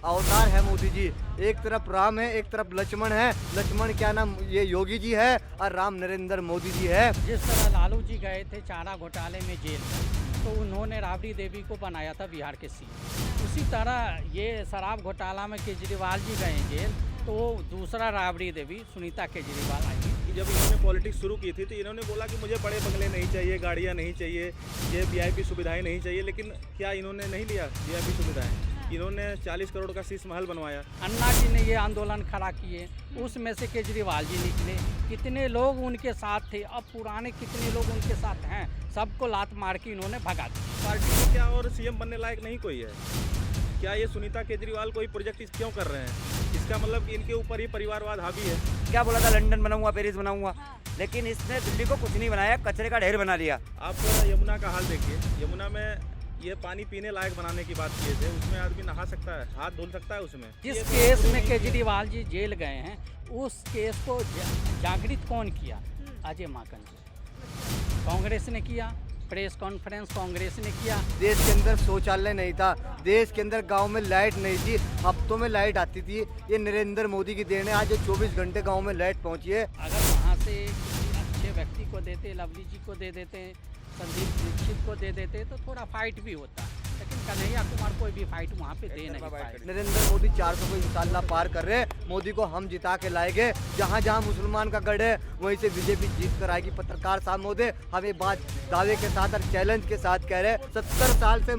अवतार है मोदी जी। एक तरफ राम है, एक तरफ लक्ष्मण है। लक्ष्मण क्या नाम, ये योगी जी है, और राम नरेंद्र मोदी जी है। जिस तरह लालू जी गए थे चारा घोटाले में जेल में, तो उन्होंने राबड़ी देवी को बनाया था बिहार के सीएम। उसी तरह ये शराब घोटाला में केजरीवाल जी गए जेल, तो दूसरा राबड़ी देवी सुनीता केजरीवाल आई। जब इन्होंने पॉलिटिक्स शुरू की थी तो इन्होंने बोला कि मुझे बड़े बंगले नहीं चाहिए, गाड़ियाँ नहीं चाहिए, ये वीआईपी सुविधाएं नहीं चाहिए, लेकिन क्या इन्होंने नहीं लिया वीआईपी सुविधाएं? इन्होंने 40 करोड़ का शीश महल बनवाया। अन्ना जी ने ये आंदोलन खड़ा किए, उसमें से केजरीवाल जी निकले। कितने लोग उनके साथ थे, अब पुराने कितने लोग उनके साथ हैं, सबको लात मार के इन्होंने भगा दिया। पार्टी में क्या और सीएम बनने लायक नहीं कोई है? क्या ये सुनीता केजरीवाल कोई प्रोजेक्ट क्यों कर रहे हैं? इसका मतलब कि इनके ऊपर ही परिवारवाद हावी है। क्या बोला था, लंदन बनाऊंगा, पेरिस बनाऊंगा, लेकिन इसने दिल्ली को कुछ नहीं बनाया, कचरे का ढेर बना दिया। आप यमुना का हाल देखिए, यमुना में ये पानी पीने लायक बनाने की बात किए थे, उसमें आदमी नहा सकता है, हाथ धुल सकता है उसमें। जिस केस में केजरीवाल जी जेल गए हैं, उस केस को जागृत कौन किया? अजय माकन जी। कांग्रेस ने किया, प्रेस कॉन्फ्रेंस कांग्रेस ने किया। देश के अंदर शौचालय नहीं था, देश के अंदर गांव में लाइट नहीं थी, हफ्तों में लाइट आती थी। ये नरेंद्र मोदी की देन है, आज ये 24 घंटे गांव में लाइट पहुंची है। अगर वहाँ से किसी अच्छे व्यक्ति को देते, लवली जी को दे देते, संदीप दीक्षित को दे देते, तो थोड़ा फाइट भी होता। लेकिन कन्हैया कुमार कोई भी फाइट वहाँ पे दे नहीं पाए। नरेंद्र मोदी 400 को इंशाल्लाह पार कर रहे हैं। मोदी को हम जिता के लाएंगे। जहाँ जहाँ मुसलमान का गढ़ है, वहीं से बीजेपी जीत कर आएगी। पत्रकार साहब महोदय, हम ये बात दावे के साथ और चैलेंज के साथ कह रहे हैं, 70 साल से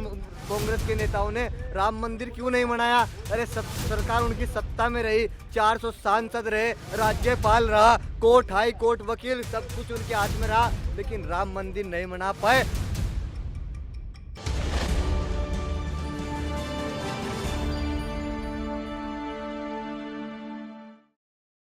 कांग्रेस के नेताओं ने राम मंदिर क्यों नहीं बनाया? अरे सरकार उनकी सत्ता में रही, 400 सांसद रहे, राज्यपाल रहा, कोर्ट, हाई कोर्ट, वकील, सब कुछ उनके हाथ में रहा, लेकिन राम मंदिर नहीं बना पाए।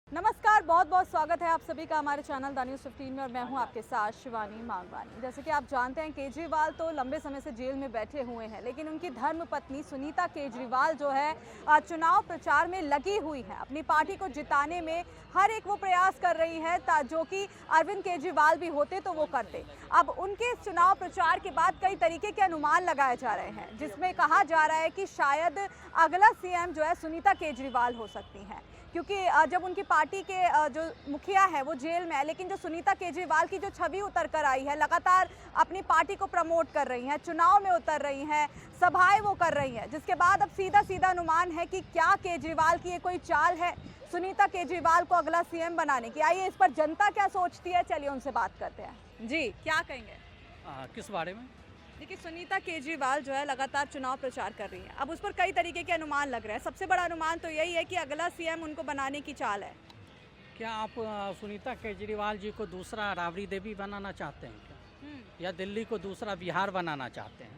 नमस्कार, बहुत बहुत स्वागत है आप सभी का हमारे चैनल द न्यूज़ 15 में, और मैं हूं आपके साथ शिवानी मांगवानी। जैसे कि आप जानते हैं, केजरीवाल तो लंबे समय से जेल में बैठे हुए हैं, लेकिन उनकी धर्मपत्नी सुनीता केजरीवाल जो है चुनाव प्रचार में लगी हुई है। अपनी पार्टी को जिताने में हर एक वो प्रयास कर रही है जो कि अरविंद केजरीवाल भी होते तो वो करते। अब उनके चुनाव प्रचार के बाद कई तरीके के अनुमान लगाए जा रहे हैं, जिसमें कहा जा रहा है कि शायद अगला सीएम जो है सुनीता केजरीवाल हो सकती हैं, क्योंकि जब उनकी पार्टी के जो मुखिया है वो जेल में है, लेकिन जो सुनीता केजरीवाल की जो छवि उतर कर आई है, लगातार अपनी पार्टी को प्रमोट कर रही हैं, चुनाव में उतर रही हैं, सभाएं वो कर रही हैं, जिसके बाद अब सीधा सीधा अनुमान है कि क्या केजरीवाल की ये कोई चाल है सुनीता केजरीवाल को अगला सीएम बनाने की। आइए इस पर जनता क्या सोचती है, चलिए उनसे बात करते हैं। जी, क्या कहेंगे? किस बारे में? देखिए, सुनीता केजरीवाल जो है लगातार चुनाव प्रचार कर रही है। अब उस पर कई तरीके के अनुमान लग रहे हैं। सबसे बड़ा अनुमान तो यही है कि अगला सीएम उनको बनाने की चाल है। क्या आप सुनीता केजरीवाल जी को दूसरा राबड़ी देवी बनाना चाहते हैं क्या? या दिल्ली को दूसरा बिहार बनाना चाहते हैं?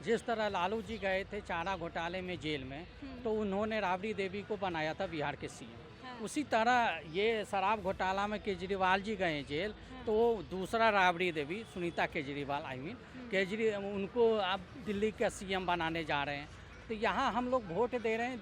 जिस तरह लालू जी गए थे चारा घोटाले में जेल में, तो उन्होंने राबड़ी देवी को बनाया था बिहार के सीएम। उसी तरह ये शराब घोटाला में केजरीवाल जी गए जेल, तो दूसरा राबड़ी देवी सुनीता केजरीवाल उनको अब दिल्ली का सीएम बनाने जा रहे हैं। तो यहाँ हम लोग वोट दे रहे हैं,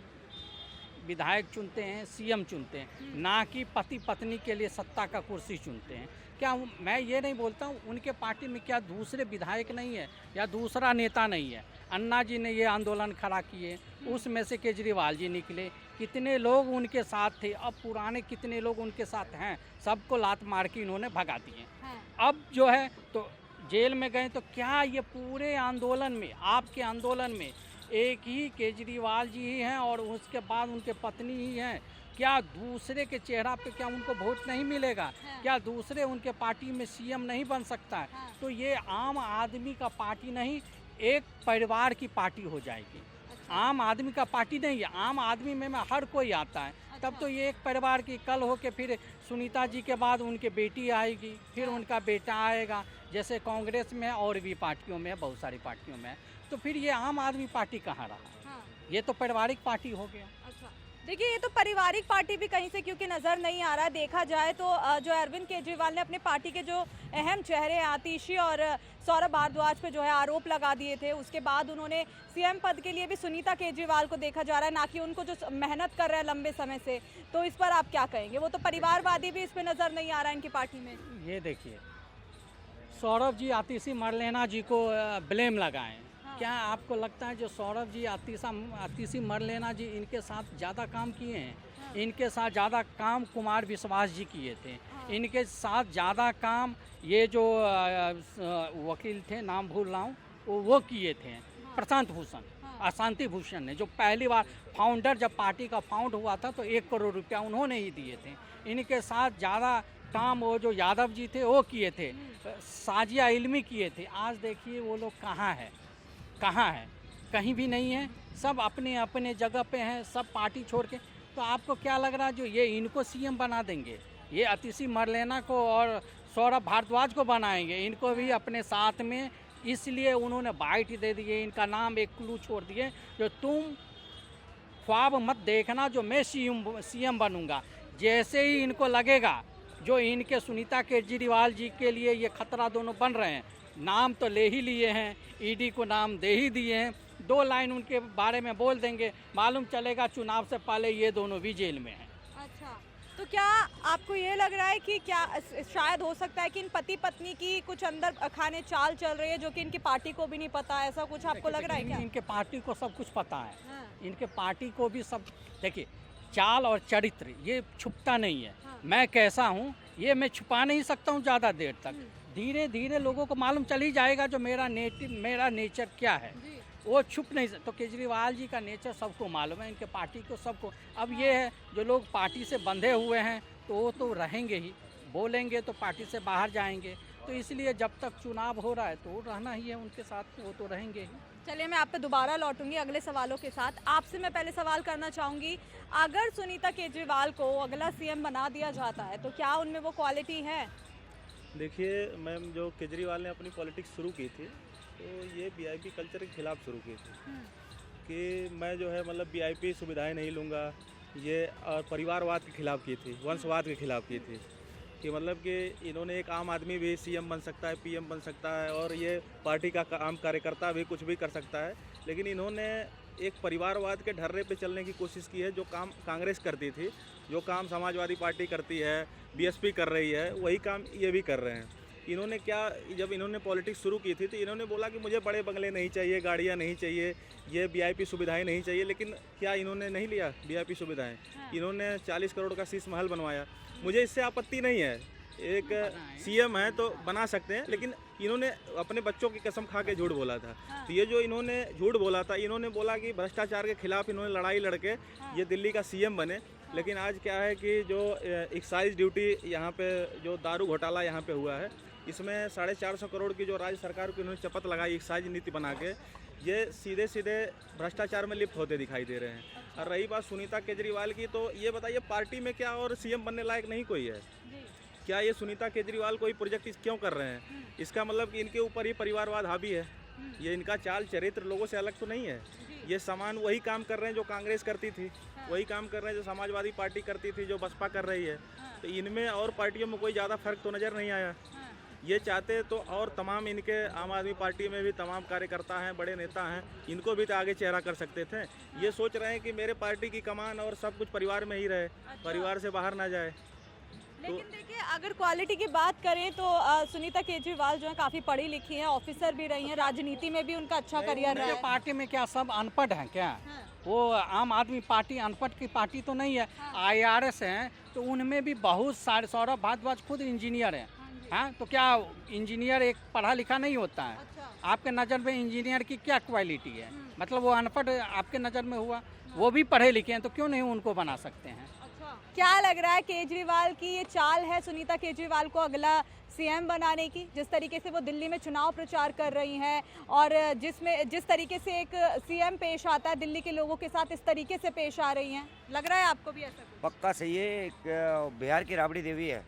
विधायक चुनते हैं, सीएम चुनते हैं, ना कि पति पत्नी के लिए सत्ता का कुर्सी चुनते हैं। क्या मैं ये नहीं बोलता हूँ उनके पार्टी में क्या दूसरे विधायक नहीं है या दूसरा नेता नहीं है? अन्ना जी ने ये आंदोलन खड़ा किए, उसमें से केजरीवाल जी निकले। कितने लोग उनके साथ थे, अब पुराने कितने लोग उनके साथ हैं, सबको लात मार के इन्होंने भगा दिए। अब जो है तो जेल में गए, तो क्या ये पूरे आंदोलन में, आपके आंदोलन में एक ही केजरीवाल जी ही हैं और उसके बाद उनके पत्नी ही हैं? क्या दूसरे के चेहरा पे क्या उनको वोट नहीं मिलेगा? क्या दूसरे उनके पार्टी में सीएम नहीं बन सकता है? तो ये आम आदमी का पार्टी नहीं, एक परिवार की पार्टी हो जाएगी। आम आदमी का पार्टी नहीं है, आम आदमी में हर कोई आता है। तब तो ये एक परिवार की, कल हो के फिर सुनीता जी के बाद उनके बेटी आएगी, फिर उनका बेटा आएगा, जैसे कांग्रेस में और भी पार्टियों में, बहुत सारी पार्टियों में। तो फिर ये आम आदमी पार्टी कहाँ रहा? ये तो पारिवारिक पार्टी हो गया। अच्छा, देखिए, ये तो पारिवारिक पार्टी भी कहीं से क्योंकि नज़र नहीं आ रहा। देखा जाए तो जो अरविंद केजरीवाल ने अपने पार्टी के जो अहम चेहरे आतिशी और सौरभ भारद्वाज पे जो है आरोप लगा दिए थे, उसके बाद उन्होंने सीएम पद के लिए भी सुनीता केजरीवाल को देखा जा रहा है, ना कि उनको जो मेहनत कर रहे हैं लंबे समय से। तो इस पर आप क्या कहेंगे? वो तो परिवारवादी भी इस पर नज़र नहीं आ रहा है इनकी पार्टी में। ये देखिए, सौरभ जी आतिशी मरलेना जी को ब्लेम लगाएं, क्या आपको लगता है जो सौरभ जी आतिशी मरलेना जी इनके साथ ज़्यादा काम किए हैं? इनके साथ ज़्यादा काम कुमार विश्वास जी किए थे। इनके साथ ज़्यादा काम ये जो वकील थे, नाम भूल रहा हूँ, वो किए थे। प्रशांत भूषण, अशांति भूषण ने, जो पहली बार फाउंडर, जब पार्टी का फाउंड हुआ था तो 1 करोड़ रुपया उन्होंने ही दिए थे। इनके साथ ज़्यादा काम वो जो यादव जी थे वो किए थे, साजिया इल्मी किए थे। आज देखिए वो लोग कहाँ है, कहाँ है? कहीं भी नहीं है। सब अपने अपने जगह पे हैं, सब पार्टी छोड़ के। तो आपको क्या लग रहा है जो ये इनको सीएम बना देंगे, ये आतिशी मरलेना को और सौरभ भारद्वाज को बनाएंगे, इनको भी अपने साथ में, इसलिए उन्होंने बाइट दे दिए, इनका नाम एक क्लू छोड़ दिए, जो तुम ख्वाब मत देखना जो मैं सीएम बनूंगा। जैसे ही इनको लगेगा जो इनके सुनीता केजरीवाल जी के लिए ये खतरा दोनों बन रहे हैं, नाम तो ले ही लिए हैं, ईडी को नाम दे ही दिए हैं, 2 लाइन उनके बारे में बोल देंगे, मालूम चलेगा चुनाव से पहले ये दोनों भी जेल में हैं। अच्छा, तो क्या आपको ये लग रहा है कि क्या शायद हो सकता है कि इन पति पत्नी की कुछ अंदर खाने चाल चल रही है जो कि इनकी पार्टी को भी नहीं पता, ऐसा कुछ आपको लग रहा है क्या? इनके पार्टी को सब कुछ पता है। हाँ। इनके पार्टी को भी सब, देखिए चाल और चरित्र ये छुपता नहीं है। हाँ। मैं कैसा हूँ ये मैं छुपा नहीं सकता हूँ ज़्यादा देर तक। धीरे धीरे लोगों को मालूम चल ही जाएगा जो मेरा नेचर क्या है, जी। वो छुप नहीं सकता। तो केजरीवाल जी का नेचर सबको मालूम है, इनके पार्टी को सबको। अब ये है जो लोग पार्टी से बंधे हुए हैं तो वो तो रहेंगे ही, बोलेंगे तो पार्टी से बाहर जाएंगे। तो इसलिए जब तक चुनाव हो रहा है तो रहना ही है उनके साथ, वो तो रहेंगे ही। चलिए मैं आप पे दोबारा लौटूंगी अगले सवालों के साथ। आपसे मैं पहले सवाल करना चाहूँगी, अगर सुनीता केजरीवाल को अगला सीएम बना दिया जाता है तो क्या उनमें वो क्वालिटी है? देखिए मैम, जो केजरीवाल ने अपनी पॉलिटिक्स शुरू की थी तो ये वीआईपी कल्चर के खिलाफ शुरू की थी कि मैं जो है मतलब वीआईपी सुविधाएं नहीं लूँगा, ये और परिवारवाद के खिलाफ की थी, वंशवाद के खिलाफ की थी कि मतलब कि इन्होंने एक आम आदमी भी सीएम बन सकता है, पीएम बन सकता है और ये पार्टी का आम कार्यकर्ता भी कुछ भी कर सकता है। लेकिन इन्होंने एक परिवारवाद के ढर्रे पे चलने की कोशिश की है। जो काम कांग्रेस करती थी, जो काम समाजवादी पार्टी करती है, बीएसपी कर रही है, वही काम ये भी कर रहे हैं। इन्होंने क्या, जब इन्होंने पॉलिटिक्स शुरू की थी तो इन्होंने बोला कि मुझे बड़े बंगले नहीं चाहिए, गाड़ियाँ नहीं चाहिए, ये वीआईपी सुविधाएं नहीं चाहिए। लेकिन क्या इन्होंने नहीं लिया वीआईपी सुविधाएं? इन्होंने 40 करोड़ का शीश महल बनवाया। मुझे इससे आपत्ति नहीं है, एक सीएम है तो बना सकते हैं, लेकिन इन्होंने अपने बच्चों की कसम खा के झूठ बोला था। तो ये जो इन्होंने झूठ बोला था, इन्होंने बोला कि भ्रष्टाचार के खिलाफ इन्होंने लड़ाई लड़के ये दिल्ली का सीएम बने। लेकिन आज क्या है कि जो एक्साइज ड्यूटी यहाँ पे, जो दारू घोटाला यहाँ पे हुआ है, इसमें 450 करोड़ की जो राज्य सरकार को इन्होंने चपत लगाई एक्साइज नीति बना के, ये सीधे सीधे भ्रष्टाचार में लिप्त होते दिखाई दे रहे हैं। और रही बात सुनीता केजरीवाल की, तो ये बताइए पार्टी में क्या और सीएम बनने लायक नहीं कोई है क्या? ये सुनीता केजरीवाल कोई प्रोजेक्ट क्यों कर रहे हैं? इसका मतलब कि इनके ऊपर ही परिवारवाद हावी है। ये इनका चाल चरित्र लोगों से अलग तो नहीं है। ये समान वही काम कर रहे हैं जो कांग्रेस करती थी, वही काम कर रहे हैं जो समाजवादी पार्टी करती थी, जो बसपा कर रही है। तो इनमें और पार्टियों में कोई ज़्यादा फर्क तो नज़र नहीं आया। ये चाहते तो और तमाम इनके आम आदमी पार्टी में भी तमाम कार्यकर्ता हैं, बड़े नेता हैं, इनको भी तो आगे चेहरा कर सकते थे। ये सोच रहे हैं कि मेरे पार्टी की कमान और सब कुछ परिवार में ही रहे, परिवार से बाहर ना जाए। लेकिन देखिए, अगर क्वालिटी की बात करें तो सुनीता केजरीवाल जो है काफ़ी पढ़ी लिखी हैं, ऑफिसर भी रही हैं, राजनीति में भी उनका अच्छा करियर रहा है। पार्टी में क्या सब अनपढ़ हैं क्या? वो आम आदमी पार्टी अनपढ़ की पार्टी तो नहीं है। IRS हैं तो उनमें भी बहुत सारे, सौरभ भारद्वाज खुद इंजीनियर हैं। हाँ, तो क्या इंजीनियर एक पढ़ा लिखा नहीं होता है? आपके नज़र में इंजीनियर की क्या क्वालिटी है? मतलब वो अनपढ़ आपके नज़र में हुआ, वो भी पढ़े लिखे हैं, तो क्यों नहीं उनको बना सकते हैं? क्या लग रहा है केजरीवाल की ये चाल है सुनीता केजरीवाल को अगला सीएम बनाने की? जिस तरीके से वो दिल्ली में चुनाव प्रचार कर रही हैं और जिस तरीके से एक सीएम पेश आता है दिल्ली के लोगों के साथ, इस तरीके से पेश आ रही हैं, लग रहा है आपको भी ऐसा कुछ? पक्का सही है। एक बिहार की राबड़ी देवी है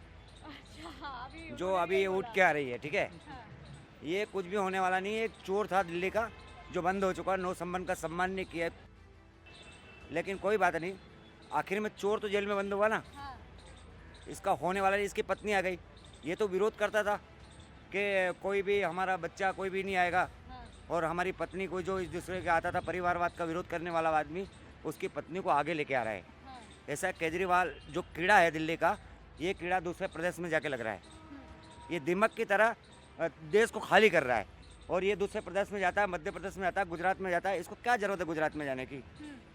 जो अभी उठ के आ रही है, ठीक है। ये कुछ भी होने वाला नहीं है। एक चोर था दिल्ली का जो बंद हो चुका, नो संबंध का सम्मान नहीं किया, लेकिन कोई बात नहीं, आखिर में चोर तो जेल में बंद हुआ ना। इसका होने वाला नहीं। इसकी पत्नी आ गई। ये तो विरोध करता था कि कोई भी हमारा बच्चा कोई भी नहीं आएगा, और हमारी पत्नी को जो इस दूसरे के आता था, परिवारवाद का विरोध करने वाला आदमी, उसकी पत्नी को आगे लेके आ रहा है। ऐसा केजरीवाल जो कीड़ा है दिल्ली का, ये कीड़ा दूसरे प्रदेश में जाके लग रहा है। ये दिमक की तरह देश को खाली कर रहा है। और ये दूसरे प्रदेश में जाता है, मध्य प्रदेश में जाता है, गुजरात में जाता है। इसको क्या जरूरत है गुजरात में जाने की?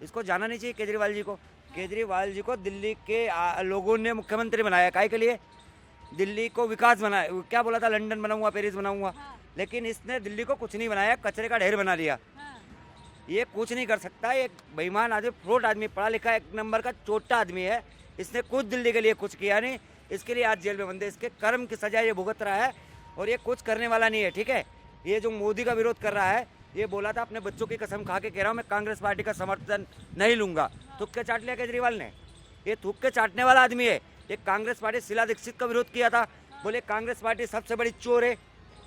इसको जाना नहीं चाहिए केजरीवाल जी को। केजरीवाल जी को दिल्ली के लोगों ने मुख्यमंत्री बनाया, काहे के लिए? दिल्ली को विकास बनाया। क्या बोला था, लंदन बनाऊंगा, पेरिस बनाऊंगा, लेकिन इसने दिल्ली को कुछ नहीं बनाया, कचरे का ढेर बना दिया। ये कुछ नहीं कर सकता, एक बेईमान आदमी, फ्रॉड आदमी, पढ़ा लिखा एक नंबर का छोटा आदमी है। इसने कुछ दिल्ली के लिए कुछ किया नहीं, इसके लिए आज जेल में बंद है। इसके कर्म की सजा ये भुगत रहा है और ये कुछ करने वाला नहीं है, ठीक है। ये जो मोदी का विरोध कर रहा है, ये बोला था अपने बच्चों की कसम खा के कह रहा हूँ मैं कांग्रेस पार्टी का समर्थन नहीं लूंगा। थूक के चाट लिया केजरीवाल ने, ये थूक के चाटने वाला आदमी है। ये कांग्रेस पार्टी शीला दीक्षित का विरोध किया था, बोले कांग्रेस पार्टी सबसे बड़ी चोर है,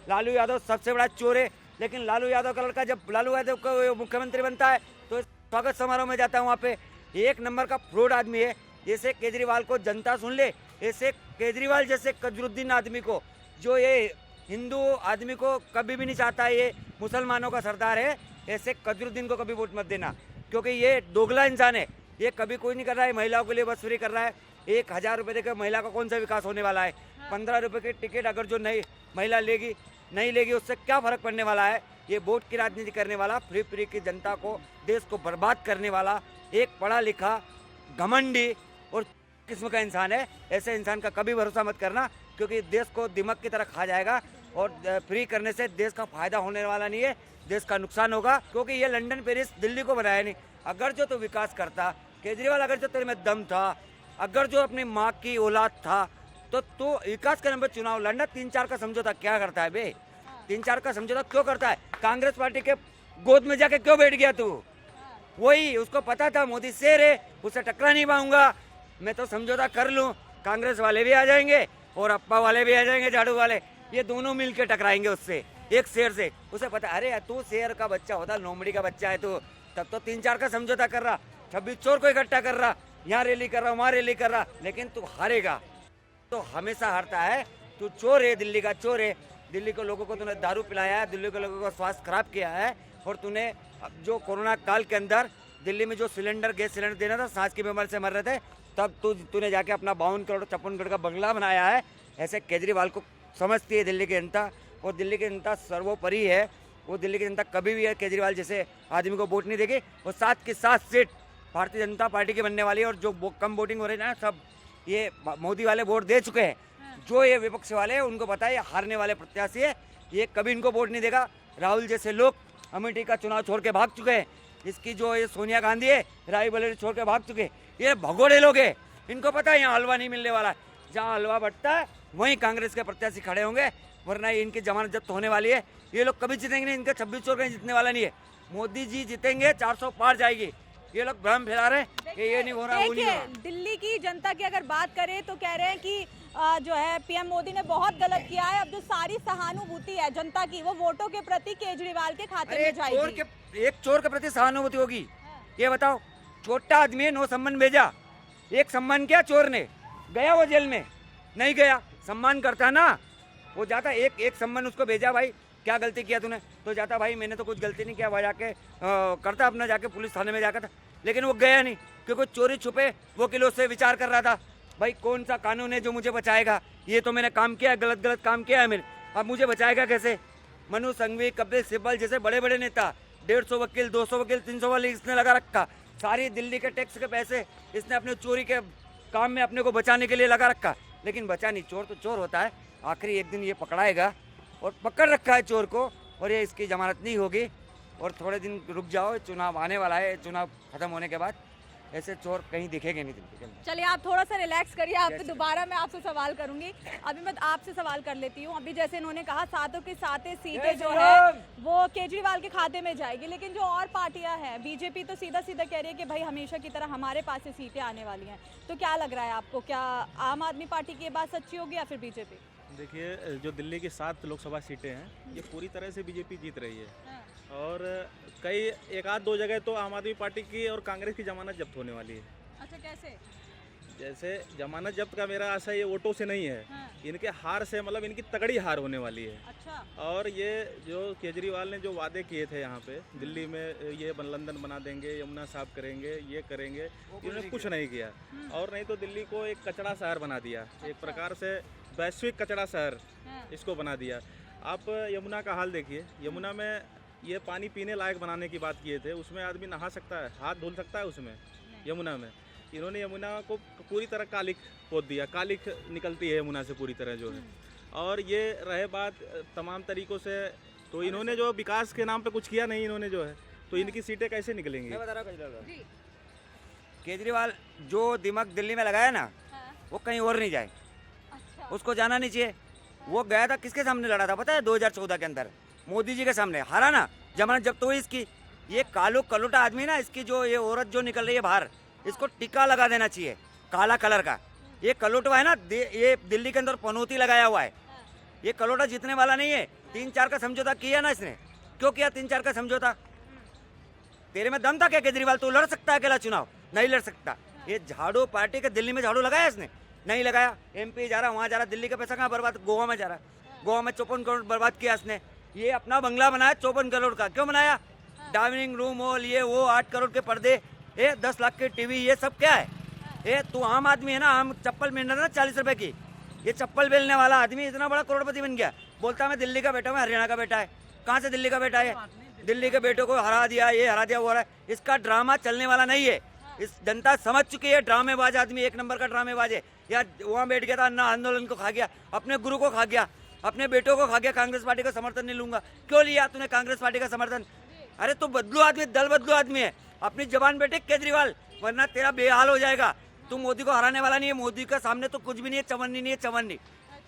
लालू यादव सबसे बड़ा चोर है। लेकिन लालू यादव का लड़का जब लालू यादव का मुख्यमंत्री बनता है तो स्वागत समारोह में जाता है, वहाँ पे एक नंबर का फ्रॉड आदमी है। जैसे केजरीवाल को जनता सुन ले, ऐसे केजरीवाल जैसे कजरुद्दीन आदमी को, जो ये हिंदू आदमी को कभी भी नहीं चाहता, ये मुसलमानों का सरदार है, ऐसे कजरुद्दीन को कभी वोट मत देना, क्योंकि ये दोगला इंसान है। ये कभी कोई नहीं कर रहा है, महिलाओं के लिए बस फ्री कर रहा है। 1000 रुपये देकर महिला का कौन सा विकास होने वाला है? 15 रुपये की टिकट अगर जो नई महिला लेगी नहीं लेगी, उससे क्या फर्क पड़ने वाला है? ये वोट की राजनीति करने वाला, फ्री की जनता को, देश को बर्बाद करने वाला एक पढ़ा लिखा घमंडी और किस्म का इंसान है। ऐसे इंसान का कभी भरोसा मत करना, क्योंकि देश को दिमाग की तरह खा जाएगा और फ्री करने से देश का फायदा होने वाला नहीं है, देश का नुकसान होगा। क्योंकि ये लंदन, पेरिस, दिल्ली को बनाया नहीं। अगर जो तो विकास करता केजरीवाल, अगर जो तेरे में दम था, अगर जो अपनी माँ की औलाद था, तो विकास के नाम पर चुनाव लड़ना। 3-4 का समझौता क्या करता है बे? 3-4 का समझौता क्यों करता है? कांग्रेस पार्टी के गोद में जाके क्यों बैठ गया तू? वही उसको पता था मोदी शेर है, उससे टकरा नहीं पाऊंगा, मैं तो समझौता कर लूं। कांग्रेस वाले भी आ जाएंगे और अप्पा वाले भी आ जाएंगे, झाड़ू वाले, ये दोनों मिलके टकराएंगे उससे, एक शेर से। उसे पता, अरे तू शेर का बच्चा होता, लोमड़ी का बच्चा है तू, तब तो 3-4 का समझौता कर रहा, 26 चोर को इकट्ठा कर रहा, यहाँ रैली कर रहा, वहाँ रैली कर रहा। लेकिन तू हारेगा तो हमेशा हारता है। तू चोर है, दिल्ली का चोर है। दिल्ली के लोगों को तूने दारू पिलाया है, दिल्ली के लोगों का स्वास्थ्य खराब किया है। और तूने जो कोरोना काल के अंदर दिल्ली में जो सिलेंडर, गैस सिलेंडर देना था, सांस की बीमारी से मर रहे थे, तब तूने जाके अपना 52 करोड़ 56 करोड़ का बंगला बनाया है। ऐसे केजरीवाल को समझती है दिल्ली की जनता, और दिल्ली की जनता सर्वोपरि है। वो दिल्ली की जनता कभी भी केजरीवाल जैसे आदमी को वोट नहीं देगी। और 7 की 7 सीट भारतीय जनता पार्टी की बनने वाली है। और जो कम वोटिंग हो रही है ना, सब ये मोदी वाले वोट दे चुके हैं। जो ये विपक्ष वाले हैं उनको पता है ये हारने वाले प्रत्याशी है, ये कभी इनको वोट नहीं देगा। राहुल जैसे लोग अमेठी का चुनाव छोड़ के भाग चुके हैं। इसकी जो ये सोनिया गांधी है, रायबरेली छोड़ के भाग चुके हैं। ये भगोड़े लोग हैं, इनको पता है यहाँ हलवा नहीं मिलने वाला है। जहाँ हलवा बटता है वहीं कांग्रेस के प्रत्याशी खड़े होंगे, वरना इनकी जमानत जब्त होने वाली है। ये लोग कभी जीतेंगे नहीं, इनके 26 चोर कहीं जीतने वाला नहीं है। मोदी जी जीतेंगे, 400 पार जाएगी। ये लोग भ्रम फैला रहे हैं कि ये नहीं हो रहा, वो नहीं हो रहा। दिल्ली की जनता की अगर बात करें तो कह रहे हैं कि जो है पीएम मोदी ने बहुत गलत किया है। अब जो सारी सहानुभूति है जनता की, वो वोटों के प्रति केजरीवाल के खाते में जाएगी। एक चोर के प्रति सहानुभूति होगी? ये बताओ, छोटा आदमी है, 9 सम्मान भेजा, एक सम्मान किया चोर ने, गया वो जेल में? नहीं गया। सम्मान करता ना, वो जाता, एक सम्मान उसको भेजा, भाई क्या गलती किया तूने? तो जाता, भाई मैंने तो कुछ गलती नहीं किया, वह जाके करता अपना, जाके पुलिस थाने में जाकर। लेकिन वो गया नहीं, क्योंकि चोरी छुपे वो किलो से विचार कर रहा था, भाई कौन सा कानून है जो मुझे बचाएगा? ये तो मैंने काम किया, गलत काम किया है मैंने, अब मुझे बचाएगा कैसे? मनु संघवी, कपिल सिब्बल जैसे बड़े बड़े नेता, 150 वकील, 200 वकील, 300 वकील इसने लगा रखा। सारी दिल्ली के टैक्स के पैसे इसने अपने चोरी के काम में अपने को बचाने के लिए लगा रखा। लेकिन बचा नहीं। चोर तो चोर होता है, आखिरी एक दिन ये पकड़ाएगा, और पकड़ रखा है चोर को, और ये इसकी जमानत नहीं होगी। और थोड़े दिन रुक जाओ, चुनाव आने वाला है, चुनाव खत्म होने के बाद ऐसे चोर कहीं दिखेंगे नहीं दिल्ली के अंदर। चलिए आप थोड़ा सा रिलैक्स करिए, आप पे दोबारा मैं आपसे सवाल करूंगी। अभी मैं आपसे सवाल कर लेती हूँ। अभी जैसे इन्होंने कहा 7 की 7 सीटें जो है वो केजरीवाल के खाते में जाएगी, लेकिन जो और पार्टियां हैं, बीजेपी तो सीधा सीधा कह रही है कि भाई हमेशा की तरह हमारे पास से सीटें आने वाली हैं। तो क्या लग रहा है आपको, क्या आम आदमी पार्टी की ये बात सच्ची होगी या फिर बीजेपी? देखिए, जो दिल्ली की 7 लोकसभा सीटें हैं, ये पूरी तरह से बीजेपी जीत रही है। और कई 1-2 जगह तो आम आदमी पार्टी की और कांग्रेस की जमानत जब्त होने वाली है। अच्छा, कैसे? जैसे जमानत जब्त का मेरा आशा ये वोटों से नहीं है, इनके हार से, मतलब इनकी तगड़ी हार होने वाली है। अच्छा। और ये जो केजरीवाल ने जो वादे किए थे यहाँ पे दिल्ली में, ये लंदन बना देंगे, यमुना साफ करेंगे, ये करेंगे, इन्होंने कुछ नहीं किया। और नहीं तो दिल्ली को एक कचरा शहर बना दिया, एक प्रकार से वैश्विक कचरा शहर इसको बना दिया। आप यमुना का हाल देखिए, यमुना में ये पानी पीने लायक बनाने की बात किए थे, उसमें आदमी नहा सकता है, हाथ धुल सकता है उसमें यमुना में। इन्होंने यमुना को पूरी तरह कालिक पोत दिया, कालिक निकलती है यमुना से पूरी तरह जो है। और ये रहे बात तमाम तरीक़ों से, तो इन्होंने जो विकास के नाम पे कुछ किया नहीं इन्होंने जो है, तो इनकी सीटें कैसे निकलेंगी? मैं बता रहा हूँ केजरीवाल जो दिमाग दिल्ली में लगाया ना, वो कहीं और नहीं जाए, उसको जाना नहीं चाहिए। वो गया था किसके सामने लड़ा था पता है? 2014 के अंदर मोदी जी के सामने हारा ना, जमानत जब्त हुई इसकी। ये कालो कलोटा आदमी ना, इसकी जो ये औरत जो निकल रही है बाहर, इसको टिक्का लगा देना चाहिए काला कलर का। ये कलोटा है ना, ये दिल्ली के अंदर पनौती लगाया हुआ है। ये कलोटा जीतने वाला नहीं है। 3-4 का समझौता किया ना इसने, क्यों किया 3-4 का समझौता? तेरे में दम था क्या केजरीवाल? तू लड़ सकता है अकेला चुनाव? नहीं लड़ सकता। ये झाड़ू पार्टी के दिल्ली में झाड़ू लगाया इसने? नहीं लगाया। MP जा रहा, वहाँ जा रहा, दिल्ली का पैसा कहाँ बर्बाद? गोवा में जा रहा, गोवा में 54 करोड़ बर्बाद किया इसने। ये अपना बंगला बनाया 54 करोड़ का, क्यों बनाया? डाइनिंग रूम हॉल ये वो 8 करोड़ के पर्दे, ये 10 लाख के टीवी, ये सब क्या है? ये तू आम आदमी है ना, आम चप्पल मिल रहा ना 40 रुपए की, ये चप्पल बेचने वाला आदमी इतना बड़ा करोड़पति बन गया। बोलता मैं दिल्ली का बेटा हूँ, हरियाणा का बेटा है। कहाँ से दिल्ली का बेटा है? दिल्ली के बेटों को हरा दिया, ये हरा दिया, वो हरा। इसका ड्रामा चलने वाला नहीं है। इस जनता समझ चुकी है, ड्रामेबाज आदमी, 1 नंबर का ड्रामेबाज है। या वहाँ बैठ गया था, अन्ना आंदोलन को खा गया, अपने गुरु को खा गया, अपने बेटों को खा गया। कांग्रेस पार्टी का समर्थन नहीं लूंगा। क्यों लिया तूने कांग्रेस पार्टी का समर्थन? अरे तू बदलू आदमी, दल बदलू आदमी है। अपनी जबान बेटे केजरीवाल, वरना तेरा बेहाल हो जाएगा। तू मोदी को हराने वाला नहीं है। मोदी का सामने तो कुछ भी नहीं है, चवन्नी नहीं है, चवन्नी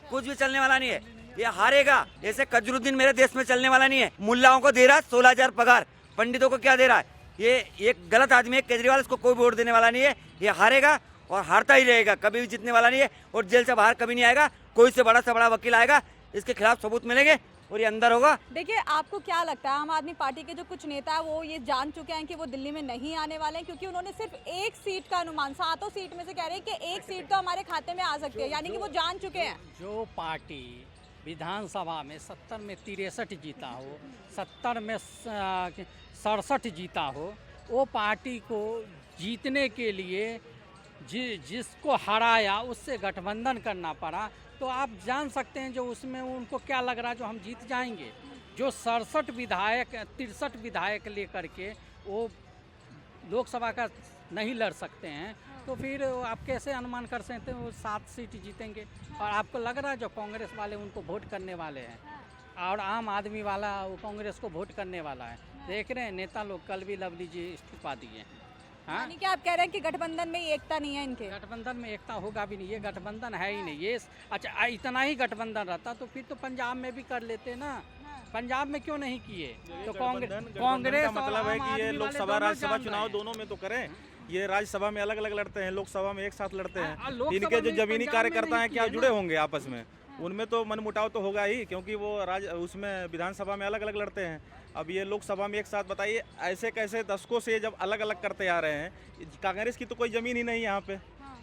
कुछ भी चलने वाला नहीं है। ये हारेगा। जैसे कजरुद्दीन मेरे देश में चलने वाला नहीं है। मुल्लाओं को दे रहा 16,000 पगार, पंडितों को क्या दे रहा है? ये एक गलत आदमी है केजरीवाल, इसको कोई वोट देने वाला नहीं है। ये हारेगा और हारता ही रहेगा, कभी भी जीतने वाला नहीं है। और जेल से बाहर कभी नहीं आएगा। कोई से बड़ा वकील आएगा, इसके खिलाफ सबूत मिलेंगे और ये अंदर होगा। देखिए, आपको क्या लगता है, आम आदमी पार्टी के जो कुछ नेता है वो ये जान चुके हैं कि वो दिल्ली में नहीं आने वाले हैं? क्योंकि उन्होंने सिर्फ 1 सीट का अनुमान, 7 सीट में से कह रहे हैं कि 1 सीट तो हमारे खाते में आ सकती है, यानी कि वो जान चुके हैं। जो पार्टी विधानसभा में 70 में 63 जीता हो, 70 में 67 जीता हो, वो पार्टी को जीतने के लिए जिसको हराया उससे गठबंधन करना पड़ा। तो आप जान सकते हैं जो उसमें उनको क्या लग रहा है, जो हम जीत जाएंगे। जो 67 विधायक 63 विधायक लेकर के वो लोकसभा का नहीं लड़ सकते हैं, तो फिर आप कैसे अनुमान कर सकते हैं वो 7 सीट जीतेंगे? और आपको लग रहा है जो कांग्रेस वाले उनको वोट करने वाले हैं और आम आदमी वाला वो कांग्रेस को वोट करने वाला है? देख रहे हैं नेता लोग, कल भी लवली जी इस्तीफा दिए हैं। हाँ, यानी कि आप कह रहे हैं कि गठबंधन में एकता नहीं है इनके? गठबंधन में एकता होगा भी नहीं, ये गठबंधन है ही नहीं। ये अच्छा, इतना ही गठबंधन रहता तो फिर तो पंजाब में भी कर लेते ना। पंजाब में क्यों नहीं किए? तो कांग्रेस का मतलब है कि ये लोकसभा राज्यसभा चुनाव दोनों दोनों में तो करें। ये राज्यसभा में अलग अलग लड़ते हैं, लोकसभा में एक साथ लड़ते हाँ, हैं। लोकसभा इनके जो में जमीनी पंजाब में कार्यकर्ता नहीं हैं क्या किए जुड़े ना। होंगे आपस में? उनमें तो मनमुटाव तो होगा ही, क्योंकि वो उसमें विधानसभा में अलग अलग लड़ते हैं। अब ये लोकसभा में एक साथ, बताइए ऐसे कैसे दशकों से जब अलग अलग करते आ रहे हैं। कांग्रेस की तो कोई ज़मीन ही नहीं यहाँ पे,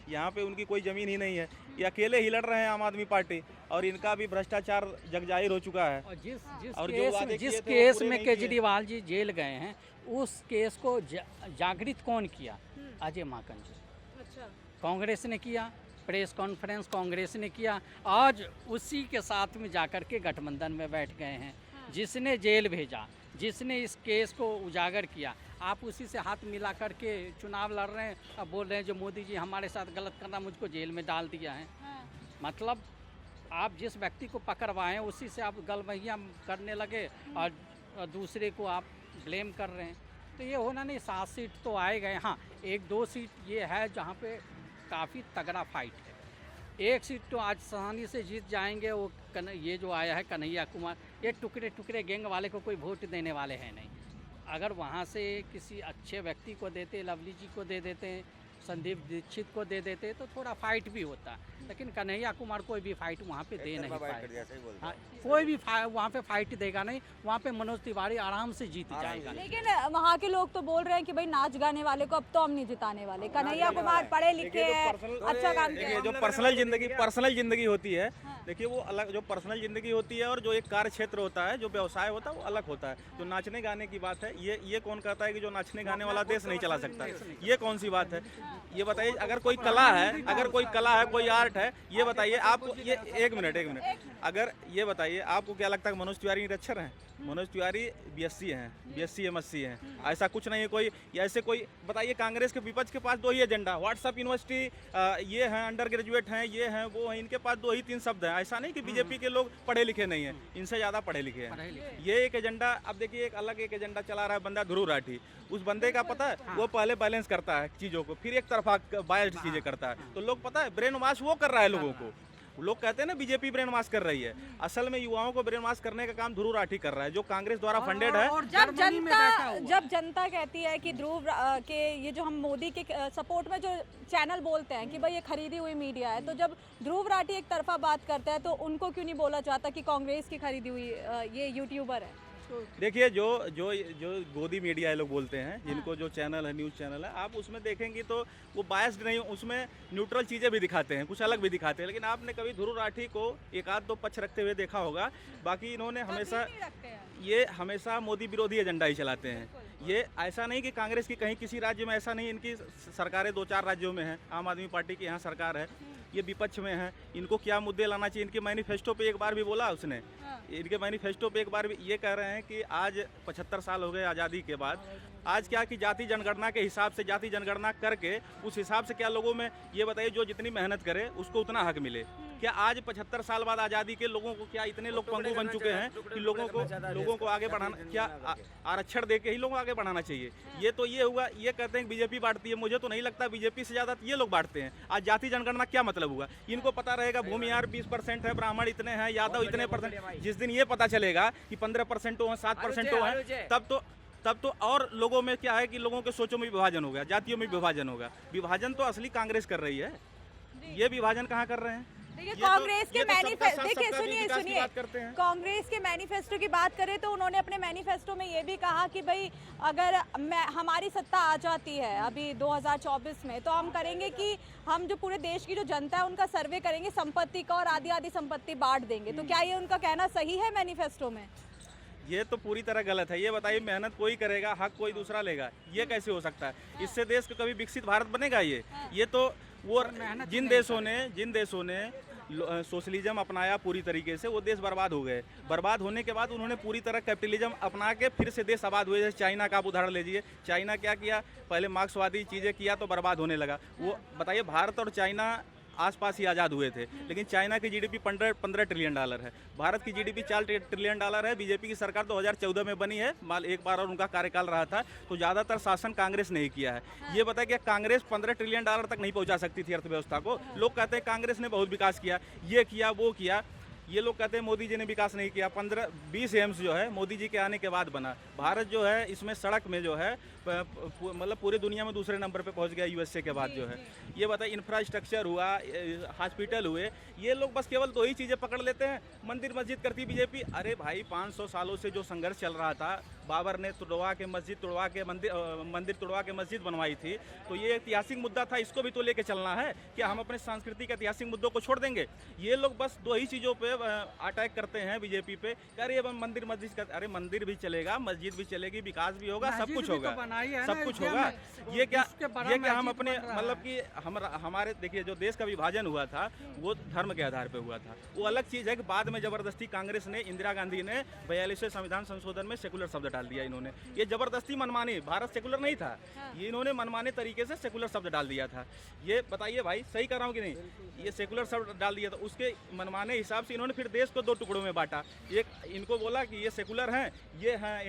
यहाँ पे उनकी कोई ज़मीन ही नहीं है। ये अकेले ही लड़ रहे हैं आम आदमी पार्टी, और इनका भी भ्रष्टाचार जग जाहिर हो चुका है। और जिस और जो केस वादे जिस किए थे वो केस पूरे में नहीं किए। केजरीवाल जी जेल गए हैं, उस केस को जागृत कौन किया? अजय माकन जी। अच्छा, कांग्रेस ने किया, प्रेस कॉन्फ्रेंस कांग्रेस ने किया। आज उसी के साथ में जाकर के गठबंधन में बैठ गए हैं। जिसने जेल भेजा, जिसने इस केस को उजागर किया, आप उसी से हाथ मिला करके चुनाव लड़ रहे हैं। अब बोल रहे हैं जो मोदी जी हमारे साथ गलत करना, मुझको जेल में डाल दिया है। मतलब आप जिस व्यक्ति को पकड़वाएं उसी से आप गलबहियाँ करने लगे और दूसरे को आप ब्लेम कर रहे हैं। तो ये होना नहीं। 7 सीट तो आए गए। हाँ, 1-2 सीट ये है जहाँ पे काफ़ी तगड़ा फाइट है। 1 सीट तो आज आसानी से जीत जाएंगे। वो ये जो आया है कन्हैया कुमार, ये टुकड़े गैंग वाले को कोई वोट देने वाले हैं नहीं। अगर वहाँ से किसी अच्छे व्यक्ति को देते, लवली जी को दे देते, संदीप दीक्षित को दे देते, तो थोड़ा फाइट भी होता। लेकिन कन्हैया कुमार कोई भी फाइट वहाँ पे दे नहीं पाएगा। हाँ, कोई भी वहाँ पे फाइट देगा नहीं। वहाँ पे मनोज तिवारी आराम से जीत जाएगा। लेकिन वहाँ के लोग तो बोल रहे हैं कि भाई नाच गाने वाले को अब तो हम नहीं जिताने वाले। कन्हैया कुमार पढ़े लिखे हैं, अच्छा काम किया। जो पर्सनल जिंदगी होती है, देखिए वो अलग, जो पर्सनल जिंदगी होती है और जो एक कार्य क्षेत्र होता है, जो व्यवसाय होता है, वो अलग होता है। जो नाचने गाने की बात है, ये कौन कहता है कि जो नाचने गाने वाला देश नहीं चला सकता? ये कौन सी बात है? ये बताइए, अगर कोई कला है, अगर कोई कला है, कोई आर्ट है, ये बताइए आपको, ये एक मिनट, अगर ये बताइए आपको क्या लगता है मनोज तिवारी निरक्षर हैं? मनोज तिवारी बीएससी हैं, बीएससी एमएससी हैं, ऐसा कुछ नहीं है कोई, ऐसे कोई बताइए। कांग्रेस के विपक्ष के पास दो ही एजेंडा, व्हाट्सएप यूनिवर्सिटी, ये हैं, अंडर ग्रेजुएट हैं, ये हैं, वो हैं, इनके पास दो ही तीन शब्द हैं। ऐसा नहीं कि बीजेपी के लोग पढ़े लिखे नहीं हैं, इनसे ज़्यादा पढ़े लिखे हैं। ये एक एजेंडा, अब देखिए एक अलग एक एजेंडा चला रहा है बंदा ध्रुव राठी। उस बंदे का पता है, वो पहले बैलेंस करता है चीज़ों को, फिर एक तरफा बायस्ड चीज़ें करता है। तो लोग पता है ब्रेन वॉश वो कर रहा है लोगों को। लोग कहते हैं ना बीजेपी ब्रेन वॉश कर रही है, असल में युवाओं को ब्रेन वॉश करने का काम ध्रुव राठी कर रहा है, जो कांग्रेस द्वारा फंडेड है। जब जनता कहती है कि ध्रुव के ये जो हम मोदी के सपोर्ट में जो चैनल बोलते हैं कि भाई ये खरीदी हुई मीडिया है, तो जब ध्रुव राठी एक तरफा बात करता है तो उनको क्यों नहीं बोला जाता कि कांग्रेस की खरीदी हुई ये यूट्यूबर है? देखिए जो जो जो गोदी मीडिया है लोग बोलते हैं, जिनको जो चैनल है, न्यूज़ चैनल है, आप उसमें देखेंगी तो वो बायस्ड नहीं, उसमें न्यूट्रल चीज़ें भी दिखाते हैं, कुछ अलग भी दिखाते हैं। लेकिन आपने कभी ध्रुव राठी को एक आध दो पक्ष रखते हुए देखा होगा? बाकी इन्होंने हमेशा मोदी विरोधी एजेंडा ही चलाते हैं। ये ऐसा नहीं कि कांग्रेस की कहीं किसी राज्य में ऐसा नहीं, इनकी सरकारें 2-4 राज्यों में हैं, आम आदमी पार्टी की यहाँ सरकार है, ये विपक्ष में है। इनको क्या मुद्दे लाना चाहिए? इनके मैनिफेस्टो पे एक बार भी बोला उसने, इनके मैनिफेस्टो पे एक बार भी ये कह रहे हैं कि आज 75 साल हो गए आज़ादी के बाद, आज क्या कि जाति जनगणना के हिसाब से जाति जनगणना करके उस हिसाब से क्या लोगों में, ये बताइए, जो जितनी मेहनत करे उसको उतना हक मिले। क्या आज 75 साल बाद आज़ादी के लोगों को क्या इतने लोग पंगु बन चुके हैं कि लोगों को आगे बढ़ाना, क्या आरक्षण दे के ही लोगों को आगे बढ़ाना चाहिए? ये तो ये हुआ, ये कहते हैं बीजेपी बांटती है, मुझे तो नहीं लगता, बीजेपी से ज़्यादा ये लोग बांटते हैं। आज जाति जनगणना क्या मतलब हुआ? इनको पता रहेगा भूमिहार 20% है, ब्राह्मण इतने हैं, यादव इतने %। जिस दिन ये पता चलेगा कि 15% हो, 7% हो, तब तो और लोगों में क्या है कि लोगों के सोचों में विभाजन हो गया, जातियों में विभाजन होगा। विभाजन तो असली कांग्रेस कर रही है, ये विभाजन कहाँ कर रहे हैं? देखिए कांग्रेस के मैनिफेस्टो, देखिए सुनिए, कांग्रेस के मैनिफेस्टो की बात करें तो उन्होंने अपने मैनिफेस्टो में ये भी कहा कि भाई अगर हमारी सत्ता आ जाती है अभी 2024 में, तो हम करेंगे कि हम जो पूरे देश की जो जनता है उनका सर्वे करेंगे, संपत्ति का, और आधी संपत्ति बांट देंगे। तो क्या ये उनका कहना सही है मैनिफेस्टो में? ये तो पूरी तरह गलत है। ये बताइए, मेहनत कोई करेगा, हक कोई दूसरा लेगा, ये कैसे हो सकता है? इससे देश का कभी विकसित भारत बनेगा? ये तो वो जिन देशों ने सोशलिज्म अपनाया पूरी तरीके से, वो देश बर्बाद हो गए। बर्बाद होने के बाद उन्होंने पूरी तरह कैपिटलिज्म अपना के फिर से देश आबाद हुए। जैसे चाइना का आप उदाहरण लीजिए, चाइना क्या किया, पहले मार्क्सवादी चीज़ें किया तो बर्बाद होने लगा। वो बताइए, भारत और चाइना आसपास ही आज़ाद हुए थे, लेकिन चाइना की जीडीपी 15 ट्रिलियन डॉलर है, भारत की जीडीपी 4 ट्रिलियन डॉलर है। बीजेपी की सरकार 2014 में बनी है, एक बार और उनका कार्यकाल रहा था, तो ज़्यादातर शासन कांग्रेस ने ही किया है। ये बताया कि कांग्रेस 15 ट्रिलियन डॉलर तक नहीं पहुंचा सकती थी अर्थव्यवस्था को। लोग कहते हैं कांग्रेस ने बहुत विकास किया, ये किया वो किया। ये लोग कहते हैं मोदी जी ने विकास नहीं किया। 15-20 एम्स जो है मोदी जी के आने के बाद बना। भारत जो है इसमें सड़क में जो है मतलब पूरी दुनिया में दूसरे नंबर पे पहुंच गया यूएसए के बाद जो है। ये बताइए, इंफ्रास्ट्रक्चर हुआ, हॉस्पिटल हुए, ये लोग बस केवल 2 ही चीज़ें पकड़ लेते हैं। मंदिर मस्जिद करती बीजेपी। अरे भाई, 500 सालों से जो संघर्ष चल रहा था, बाबर ने मंदिर तोड़वा के मस्जिद बनवाई थी, तो ये ऐतिहासिक मुद्दा था, इसको भी तो लेके चलना है। क्या हम अपने सांस्कृतिक ऐतिहासिक मुद्दों को छोड़ देंगे? ये लोग बस 2 ही चीज़ों पे अटैक करते हैं बीजेपी पे। अरे मंदिर मस्जिद, अरे मंदिर भी चलेगा, मस्जिद भी चलेगी, विकास भी होगा, सब कुछ होगा, सब कुछ होगा। ये क्या हम अपने मतलब कि हमारे देखिए, जो देश का विभाजन हुआ था वो धर्म के आधार पे हुआ था। वो अलग चीज़ है कि बाद में जबरदस्ती कांग्रेस ने, इंदिरा गांधी ने 42वें संविधान संशोधन में सेकुलर शब्द डाल दिया। इन्होंने ये जबरदस्ती मनमानी, भारत सेकुलर नहीं था, ये इन्होंने मनमाने तरीके से सेकुलर शब्द डाल दिया था। ये बताइए भाई, सही कर रहा हूँ कि नहीं? ये सेकुलर शब्द डाल दिया था, उसके मनमाने हिसाब से इन्होंने फिर देश को 2 टुकड़ों में बांटा। एक इनको बोला कि ये सेकुलर हैं, ये हैं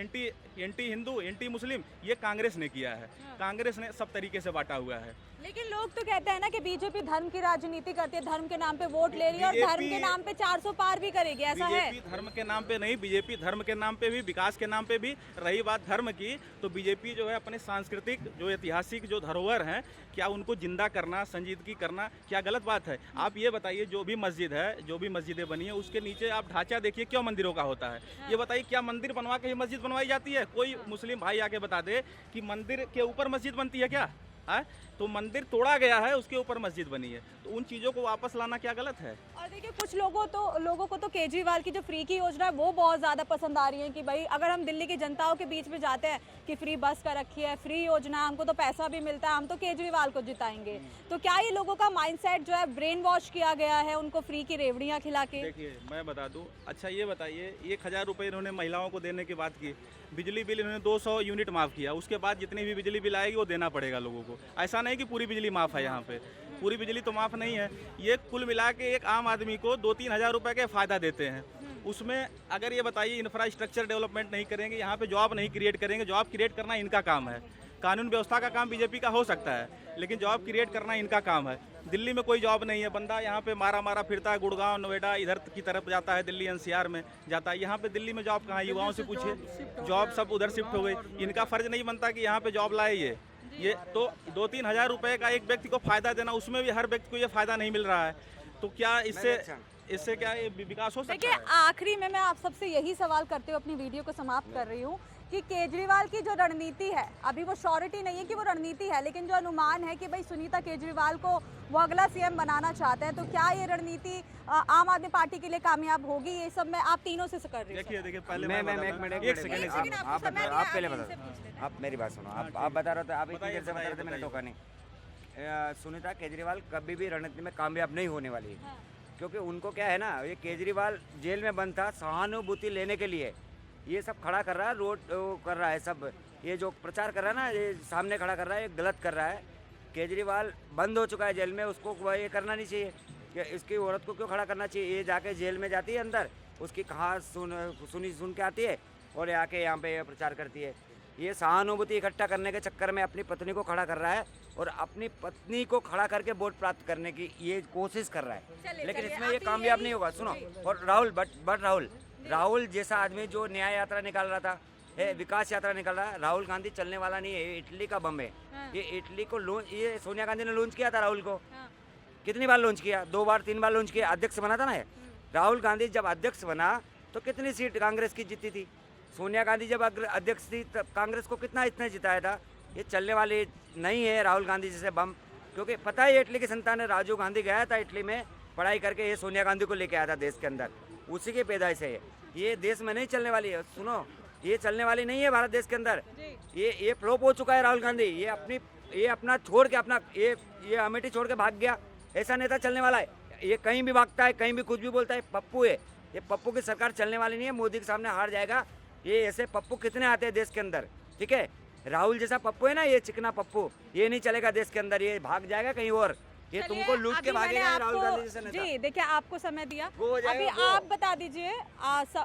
एंटी हिंदू, एंटी मुस्लिम। ये कांग्रेस ने किया है, कांग्रेस ने सब तरीके से बांटा हुआ है। लेकिन लोग तो कहते हैं ना कि बीजेपी धर्म की राजनीति करती है, धर्म के नाम पे वोट ले रही है और धर्म के नाम पे 400 पार भी करेगी, ऐसा है? बीजेपी धर्म के नाम पे नहीं, बीजेपी धर्म के नाम पे भी, विकास के नाम पे भी। रही बात धर्म की, तो बीजेपी जो है अपने सांस्कृतिक जो ऐतिहासिक जो धरोहर हैं, क्या उनको जिंदा करना, संजीदगी करना क्या गलत बात है? आप ये बताइए, जो भी मस्जिद है, जो भी मस्जिदें बनी है, उसके नीचे आप ढांचा देखिए, क्यों मंदिरों का होता है? ये बताइए, क्या मंदिर बनवा के ही मस्जिद बनवाई जाती है? कोई मुस्लिम भाई आके बता दे कि मंदिर के ऊपर मस्जिद बनती है क्या? है, तो मंदिर तोड़ा गया है, उसके ऊपर मस्जिद बनी है, तो उन चीज़ों को वापस लाना क्या गलत है? और देखिए कुछ लोगों को तो केजरीवाल की जो फ्री की योजना है वो बहुत ज़्यादा पसंद आ रही है कि भाई अगर हम दिल्ली की जनताओं के बीच में जाते हैं कि फ्री बस का रखी है, फ्री योजना, हमको तो पैसा भी मिलता है, हम तो केजरीवाल को जिताएंगे। तो क्या ये लोगों का माइंडसेट जो है ब्रेन वॉश किया गया है उनको फ्री की रेवड़ियाँ खिला के? देखिए मैं बता दूं, अच्छा ये बताइए, 1000 रुपये इन्होंने महिलाओं को देने की बात की, बिजली बिल इन्होंने 200 यूनिट माफ़ किया, उसके बाद जितनी भी बिजली बिल आएगी वो देना पड़ेगा लोगों को। ऐसा नहीं कि पूरी बिजली माफ़ है, यहाँ पे पूरी बिजली तो माफ़ नहीं है। ये कुल मिला के एक आम आदमी को 2-3 हज़ार रुपये के फ़ायदा देते हैं। उसमें अगर ये बताइए इंफ्रास्ट्रक्चर डेवलपमेंट नहीं करेंगे, यहाँ पे जॉब नहीं क्रिएट करेंगे, जॉब क्रिएट करना इनका काम है। कानून व्यवस्था का काम बीजेपी का हो सकता है, लेकिन जॉब क्रिएट करना इनका काम है। दिल्ली में कोई जॉब नहीं है, बंदा यहाँ पे मारा फिरता है, गुड़गांव, नोएडा इधर की तरफ जाता है, दिल्ली एनसीआर में जाता है। यहाँ पे दिल्ली में जॉब कहाँ है? युवाओं से पूछिए, जॉब सब उधर शिफ्ट हो गई। इनका फर्ज नहीं बनता कि यहाँ पे जॉब लाए ये तो 2-3 हज़ार रुपये का एक व्यक्ति को फ़ायदा देना, उसमें भी हर व्यक्ति को ये फ़ायदा नहीं मिल रहा है, तो क्या इससे क्या ये विकास हो सकता है? देखिए आखिरी में मैं आप सबसे यही सवाल करते हुए अपनी वीडियो को समाप्त कर रही हूँ कि केजरीवाल की जो रणनीति है, अभी वो श्योरिटी नहीं है कि वो रणनीति है, लेकिन जो अनुमान है कि भाई सुनीता केजरीवाल को वो अगला सीएम बनाना चाहते हैं, तो क्या ये रणनीति आम आदमी पार्टी के लिए कामयाब होगी? ये सब मैं आप तीनों से कर रही हूँ। देखिए पहले मैं एक सेकंड आप पहले बता, आप मेरी बात सुनो। आप बता रहे थे, आप इतनी देर से बता रहे थे, मैंने टोका नहीं। सुनीता केजरीवाल कभी भी रणनीति में कामयाब नहीं होने वाली है, क्योंकि उनको क्या है ना, ये केजरीवाल जेल में बंद था सहानुभूति लेने के लिए, ये सब खड़ा कर रहा है, रोड कर रहा है, सब ये जो प्रचार कर रहा है ना, ये सामने खड़ा कर रहा है, ये गलत कर रहा है। केजरीवाल बंद हो चुका है जेल में, उसको ये करना नहीं चाहिए कि इसकी औरत को क्यों खड़ा करना चाहिए। ये जाके जेल में जाती है अंदर, उसकी कहाँ सुन के आती है और आके यहाँ पे प्रचार करती है। ये सहानुभूति इकट्ठा करने के चक्कर में अपनी पत्नी को खड़ा कर रहा है और अपनी पत्नी को खड़ा करके वोट प्राप्त करने की ये कोशिश कर रहा है, लेकिन इसमें ये कामयाब नहीं होगा। सुनो, और राहुल जैसा आदमी जो न्याय यात्रा निकाल रहा था, विकास यात्रा निकाल रहा है, राहुल गांधी चलने वाला नहीं है, ये इटली का बम है। ये इटली को ये सोनिया गांधी ने लॉन्च किया था राहुल को, कितनी बार लॉन्च किया? 2 बार 3 बार लॉन्च किया, अध्यक्ष बना था ना। राहुल गांधी जब अध्यक्ष बना तो कितनी सीट कांग्रेस की जीती थी? सोनिया गांधी जब अध्यक्ष थी तब कांग्रेस को इसने जिताया था। ये चलने वाले नहीं है राहुल गांधी जैसे बम, क्योंकि पता है इटली की संतान है, राजीव गांधी गया था इटली में पढ़ाई करके, ये सोनिया गांधी को लेके आया था देश के अंदर, उसी के पैदाइश है ये देश में नहीं चलने वाली है। सुनो, ये चलने वाली नहीं है भारत देश के अंदर, ये फ्लॉप हो चुका है राहुल गांधी। ये अपना छोड़ के अपना ये अमेठी छोड़ के भाग गया, ऐसा नेता चलने वाला है। ये कहीं भी भागता है, कहीं भी कुछ भी बोलता है, पप्पू है ये। पप्पू की सरकार चलने वाली नहीं है, मोदी के सामने हार जाएगा। ये ऐसे पप्पू कितने आते हैं देश के अंदर, ठीक है? राहुल जैसा पप्पू है ना, ये चिकना पप्पू, ये नहीं चलेगा देश के अंदर, ये भाग जाएगा कहीं और, ये तुमको लूट के भागेगा राहुल गांधी जैसा नेता। जी देखिए, आपको समय दिया, अभी आप बता दीजिए,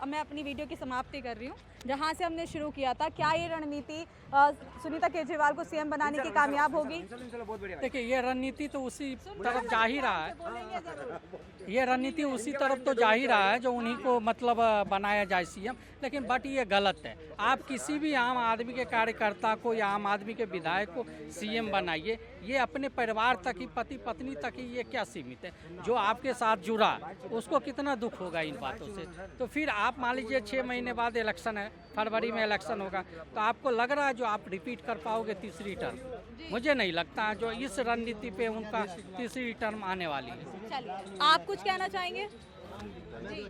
मैं अपनी वीडियो की समाप्ति कर रही हूँ जहाँ से हमने शुरू किया था। क्या ये रणनीति सुनीता केजरीवाल को सीएम बनाने की कामयाब होगी? देखिए ये रणनीति तो उसी तरफ जा ही रहा है, ये रणनीति उसी तरफ तो जा ही रहा है जो उन्हीं को मतलब बनाया जाए सीएम, लेकिन बट ये गलत है। आप किसी भी आम आदमी के कार्यकर्ता को या आम आदमी के विधायक को सीएम बनाइए, ये अपने परिवार तक ही, पति पत्नी तक ही ये क्या सीमित है? जो आपके साथ जुड़ा उसको कितना दुख होगा इन बातों से। तो फिर आप मान लीजिए 6 महीने बाद इलेक्शन है, फरवरी में इलेक्शन होगा, तो आपको लग रहा है जो आप रिपीट कर पाओगे तीसरी टर्म? मुझे नहीं लगता जो इस रणनीति पे उनका तीसरी टर्म आने वाली है। चलिए, आप कुछ कहना चाहेंगे? मैं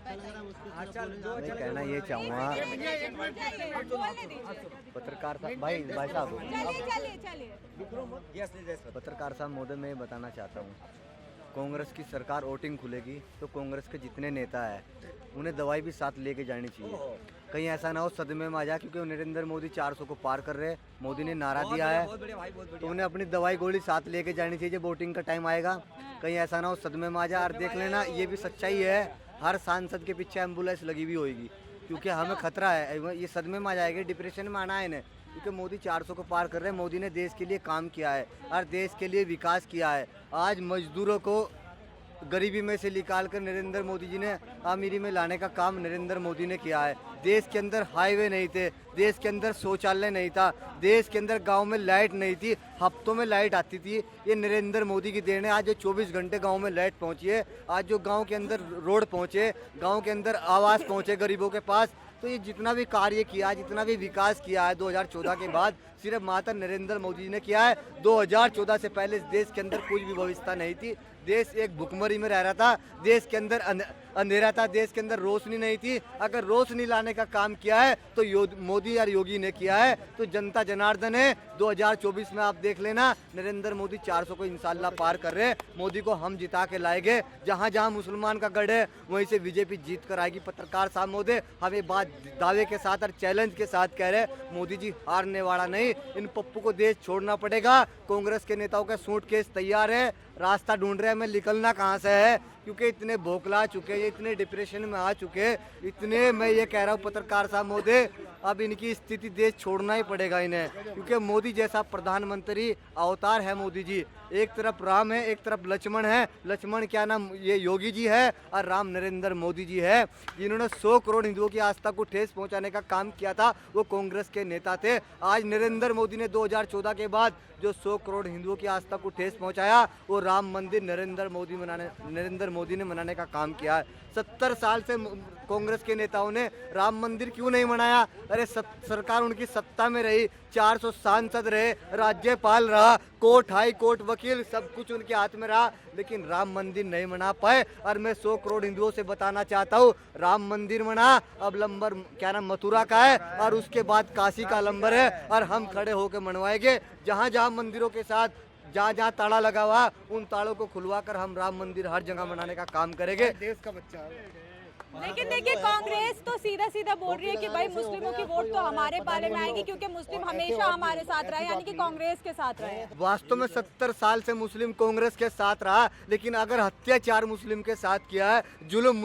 कहना ये चाहूँगा, पत्रकार भाई साहब, पत्रकार साहब महोदय, मैं बताना चाहता हूँ, कांग्रेस की सरकार वोटिंग खुलेगी तो कांग्रेस के जितने नेता हैं उन्हें दवाई भी साथ लेके जानी चाहिए, कहीं ऐसा ना हो सदमे में आ जाए, क्योंकि नरेंद्र मोदी 400 को पार कर रहे हैं, मोदी ने नारा दिया है, तो उन्हें अपनी दवाई गोली साथ लेके जानी चाहिए जब वोटिंग का टाइम आएगा, कहीं ऐसा ना हो सदमे में आ जाए। और देख लेना, ये भी सच्चाई है, हर सांसद के पीछे एम्बुलेंस लगी हुई होगी, क्योंकि हमें खतरा है, ये सदमे में आ जाएंगे, डिप्रेशन में आना है इन्हें, क्योंकि मोदी 400 को पार कर रहे हैं। मोदी ने देश के लिए काम किया है और देश के लिए विकास किया है। आज मजदूरों को गरीबी में से निकाल कर नरेंद्र मोदी जी ने अमीरी में लाने का काम नरेंद्र मोदी ने किया है। देश के अंदर हाईवे नहीं थे, देश के अंदर शौचालय नहीं था, देश के अंदर गांव में लाइट नहीं थी, हफ्तों में लाइट आती थी, ये नरेंद्र मोदी की देन है। आज जो 24 घंटे गांव में लाइट पहुंची है, आज जो गांव के अंदर रोड पहुंचे, गांव के अंदर आवास पहुंचे गरीबों के पास, तो ये जितना भी कार्य किया, जितना भी विकास किया है 2014 के बाद, सिर्फ मात्र नरेंद्र मोदी जी ने किया है। 2014 से पहले इस देश के अंदर कुछ भी व्यवस्था नहीं थी। देश एक भुखमरी में रह रहा था, देश के अंदर अंधेरा था, देश के अंदर रोशनी नहीं थी। अगर रोशनी लाने का काम किया है तो मोदी और योगी ने किया है। तो जनता जनार्दन है। 2024 में आप देख लेना, नरेंद्र मोदी 400 को इंशाल्लाह पार कर रहे हैं। मोदी को हम जिता के लाएंगे। जहां जहां मुसलमान का गढ़ है वहीं से बीजेपी जीत कर आएगी। पत्रकार साहब महोदय, हम ये बात दावे के साथ और चैलेंज के साथ कह रहे हैं, मोदी जी हारने वाला नहीं। इन पप्पू को देश छोड़ना पड़ेगा। कांग्रेस के नेताओं का सूटकेस तैयार है, रास्ता ढूंढ रहे हैं, हमें निकलना कहाँ से है, क्योंकि इतने बौखला चुके हैं, इतने डिप्रेशन में आ चुके हैं, इतने, मैं ये कह रहा हूँ पत्रकार साहब महोदय, अब इनकी स्थिति देश छोड़ना ही पड़ेगा इन्हें, क्योंकि मोदी जैसा प्रधानमंत्री अवतार है मोदी जी। एक तरफ राम है, एक तरफ लक्ष्मण है। लक्ष्मण क्या नाम, ये योगी जी है, और राम नरेंद्र मोदी जी है, जिन्होंने 100 करोड़ हिंदुओं की आस्था को ठेस पहुंचाने का काम किया था। वो कांग्रेस के नेता थे। आज नरेंद्र मोदी ने 2014 के बाद जो 100 करोड़ हिंदुओं की आस्था को ठेस पहुंचाया, वो राम मंदिर नरेंद्र मोदी ने मनाने का काम किया है। 70 साल से कांग्रेस के नेताओं ने राम मंदिर क्यों नहीं मनाया? अरे सरकार उनकी सत्ता में रही, 400 सांसद रहे, राज्यपाल रहा, कोर्ट, हाई कोर्ट, वकील, सब कुछ उनके हाथ में रहा, लेकिन राम मंदिर नहीं मना पाए। और मैं 100 करोड़ हिंदुओं से बताना चाहता हूँ, राम मंदिर मना, अब लंबर क्या नाम मथुरा का है, और उसके बाद काशी का लंबर है, और हम खड़े होकर मनवाएंगे। जहाँ जहाँ मंदिरों के साथ जहाँ जहाँ ताला लगा हुआ, उन तालों को खुलवा कर हम राम मंदिर हर जगह मनाने का काम करेंगे। देश का बच्चा है। लेकिन देखिए, कांग्रेस तो सीधा सीधा बोल रही है कि भाई मुस्लिमों की वोट तो हमारे पाले में आएगी, क्योंकि मुस्लिम हमेशा हमारे साथ रहे, यानी कि कांग्रेस के साथ रहे। वास्तव में 70 साल से मुस्लिम कांग्रेस के साथ रहा, लेकिन अगर अत्याचार मुस्लिम के साथ किया है, जुल्म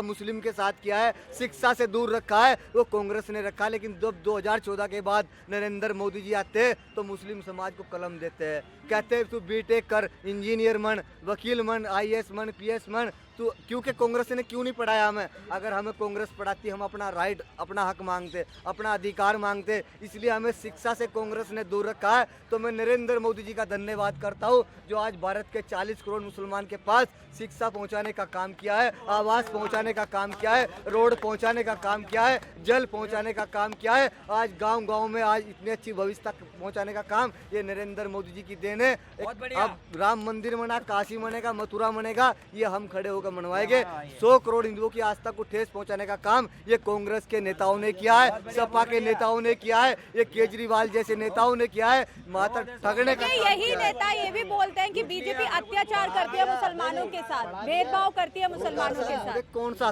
मुस्लिम के साथ किया है, शिक्षा से दूर रखा है, वो कांग्रेस ने रखा। लेकिन जब 2014 के बाद नरेंद्र मोदी जी आते तो मुस्लिम समाज को कलम देते हैं, कहते हैं तू बीटेक कर, इंजीनियर बन, वकील बन, IAS बन, PS बन। तो क्योंकि कांग्रेस ने क्यों नहीं पढ़ाया हमें? अगर हमें कांग्रेस पढ़ाती, हम अपना राइट, अपना हक मांगते, अपना अधिकार मांगते, इसलिए हमें शिक्षा से कांग्रेस ने दूर रखा है। तो मैं नरेंद्र मोदी जी का धन्यवाद करता हूँ, जो आज भारत के 40 करोड़ मुसलमान के पास शिक्षा पहुँचाने का काम किया है, आवास पहुँचाने का काम किया है, रोड पहुँचाने का काम किया है, जल पहुँचाने का काम किया है। आज गाँव में आज इतनी अच्छी व्यवस्था पहुँचाने का काम ये नरेंद्र मोदी जी की देन है। अब राम मंदिर बना, काशी बनेगा, मथुरा बनेगा, ये हम खड़े होकर मनवाएंगे। 100 करोड़ हिंदुओं की आस्था को ठेस पहुंचाने का काम ये कांग्रेस के नेताओं ने किया है, सपा के नेताओं ने किया है, ये केजरीवाल जैसे नेताओं ने किया है, मात्र ठगने का। यही नेता ये भी बोलते हैं कि बीजेपी अत्याचार करती है मुसलमानों के साथ, भेदभाव करती है मुसलमानों के साथ। कौन सा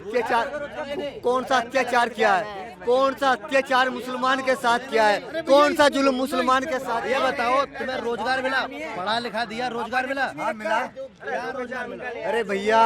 अत्याचार किया है? कौन सा अत्याचार मुसलमान के साथ किया है? कौन सा जुल्म मुसलमान के साथ? ये बताओ, तुम्हें रोजगार मिला? पढ़ा लिखा दिया, रोजगार मिला? हाँ मिला। क्या रोजगार मिला? अरे भैया,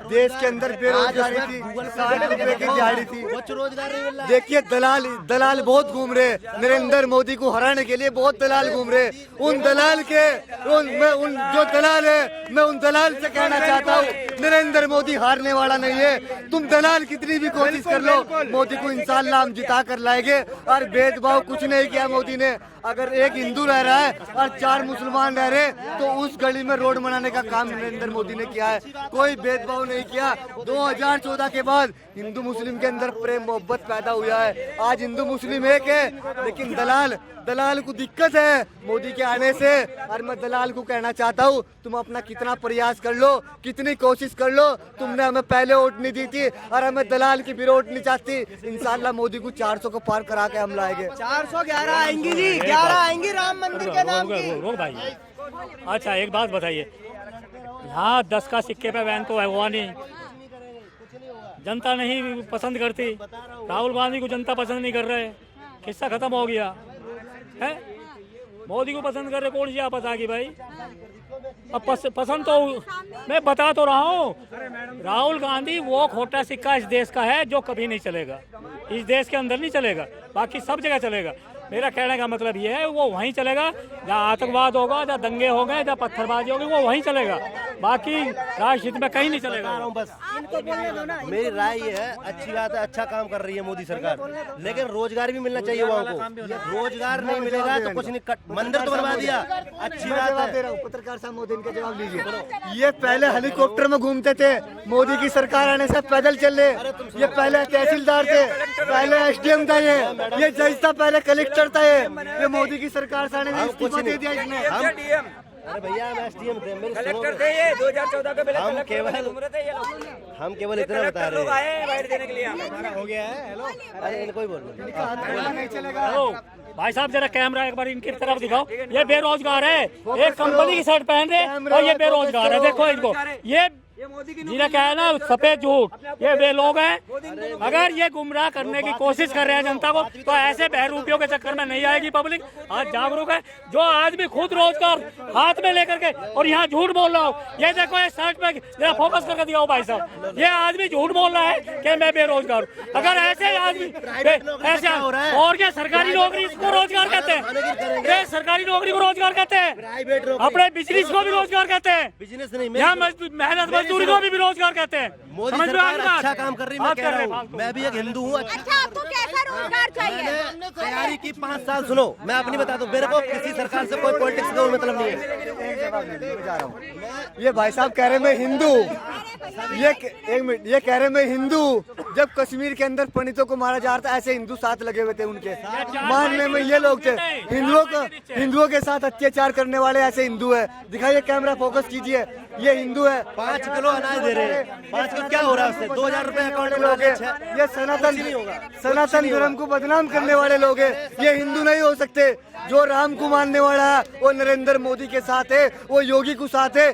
देश के अंदर बेरोजगारी थी, 60 रुपए की दिहाड़ी थी, कुछ रोजगार नहीं मिला। देखिए दलाल बहुत घूम रहे, नरेंद्र मोदी को हराने के लिए बहुत दलाल घूम रहे। उन दलाल जो दलाल है, मैं उन दलाल से कहना चाहता हूँ, नरेंद्र मोदी हारने वाला नहीं है। तुम दलाल कितनी भी कोशिश कर लो, मोदी को इंशाल्लाह हम जिता कर लाएंगे। और भेदभाव कुछ नहीं किया मोदी ने। अगर एक हिंदू रह रहा है और 4 मुसलमान रह रहे, तो उस गली में रोड बनाने का काम नरेंद्र मोदी ने किया है। कोई भेदभाव नहीं किया। 2014 के बाद हिंदू मुस्लिम के अंदर प्रेम मोहब्बत पैदा हुआ है। आज हिंदू मुस्लिम एक है, लेकिन दलाल को दिक्कत है मोदी के आने से। और मैं दलाल को कहना चाहता हूँ, तुम अपना कितना प्रयास कर लो, कितनी कोशिश कर लो, तुमने हमें पहले वोट नहीं दी थी, और हमें दलाल की भी वोट नहीं चाहती। इंशाल्लाह मोदी को 400 को पार करा के हम लाएंगे। 411 आएंगी जी, 11 आएंगी राम मंदिर के नाम की। रोक भाई, अच्छा एक बात बताइए, यहाँ 10 का सिक्के पे वैन तो है, हुआ नहीं, जनता नहीं पसंद करती। राहुल गांधी को जनता पसंद नहीं कर रहे, किस्सा खत्म हो गया है। मोदी को पसंद कर रहे, कौन सी आपस आ गई भाई? अब पसंद तो मैं बता तो रहा हूँ, राहुल गांधी वो खोटा सिक्का इस देश का है जो कभी नहीं चलेगा, इस देश के अंदर नहीं चलेगा, बाकी सब जगह चलेगा। मेरा कहने का मतलब ये है, वो वहीं चलेगा जहाँ आतंकवाद होगा, जहाँ दंगे हो गए, जहाँ पत्थरबाजी होगी, वो वहीं चलेगा। बाकी राजनीति में कहीं नहीं चलेगा। बस मेरी राय ये है, अच्छी बात है, अच्छा काम कर रही है मोदी सरकार, लेकिन रोजगार भी मिलना चाहिए वहाँ को। रोजगार नहीं मिलेगा तो कुछ नहीं, मंदिर तो बनवा दिया, अच्छी बात है। पत्रकार साहब मोदी इनका जवाब दीजिए। ये पहले हेलीकॉप्टर में घूमते थे, मोदी की सरकार आने से पैदल चले। ये पहले तहसीलदार थे, पहले एसडीएम था, ये जज था, पहले कलेक्टर था। ये मोदी की सरकार से आने से इस्तीफा दे दिया इसने। अरे भैया हम एसडीएम थे, मेरे कलेक्टर थे ये 2014 के पहले हम केवल इतना बता रहे हैं। हो गया है। हेलो, अरे इनको ही बोलो। भाई साहब जरा कैमरा एक बार इनकी तरफ दिखाओ। ये बेरोजगार है, एक कंपनी की शर्ट पहन रहे और ये बेरोजगार है। देखो इनको, ये जिन्हें क्या है ना सफेद झूठ, ये वे लोग हैं। अगर ये गुमराह करने की कोशिश कर रहे हैं जनता को, तो ऐसे बहरूपियों के चक्कर में नहीं आएगी पब्लिक। आज जागरूक है, जो आदमी खुद रोजगार हाथ में लेकर के और यहाँ झूठ बोल रहा हूँ। ये देखो ये शर्ट पे जरा फोकस करके दिखाओ भाई साहब, ये आदमी झूठ बोल रहा है कि मैं बेरोजगार हूँ। अगर ऐसे आदमी ऐसे और क्या सरकारी नौकरी को रोजगार कहते हैं, ये सरकारी नौकरी को रोजगार कहते हैं, अपने बिजनेस को भी रोजगार कहते हैं, बिजनेस नहीं, यहाँ मेहनत मजदूरी को भी रोजगार कहते हैं। मोदी सरकार अच्छा काम कर रही है, मैं कह रहा हूँ। मैं भी एक हिंदू हूँ। अच्छा, आपको कैसा रोजगार चाहिए? मैंने तैयारी की 5 साल। सुनो, मैं अपनी बता दूं, मेरे को किसी सरकार से कोई पॉलिटिक्स का मतलब नहीं है। ये भाई साहब कह रहे मैं हिंदू, ये एक मिनट, ये कह रहे मैं हिंदू। जब कश्मीर के अंदर पंडितों को मारा जा रहा था, ऐसे हिंदू साथ लगे हुए थे उनके मानने में। ये लोग थे हिंदुओं के साथ अत्याचार करने वाले, ऐसे हिंदू है। दिखाइए, कैमरा फोकस कीजिए, ये हिंदू है। 5 किलो अनाज दे रहे हैं, 5 किलो क्या हो रहा है उससे? 2000 रुपए अकाउंट में लोग हैं। ये सनातन धर्म को बदनाम करने वाले लोग हैं। ये हिंदू नहीं हो सकते। जो राम को मानने वाला है वो नरेंद्र मोदी के साथ है, वो योगी के साथ है।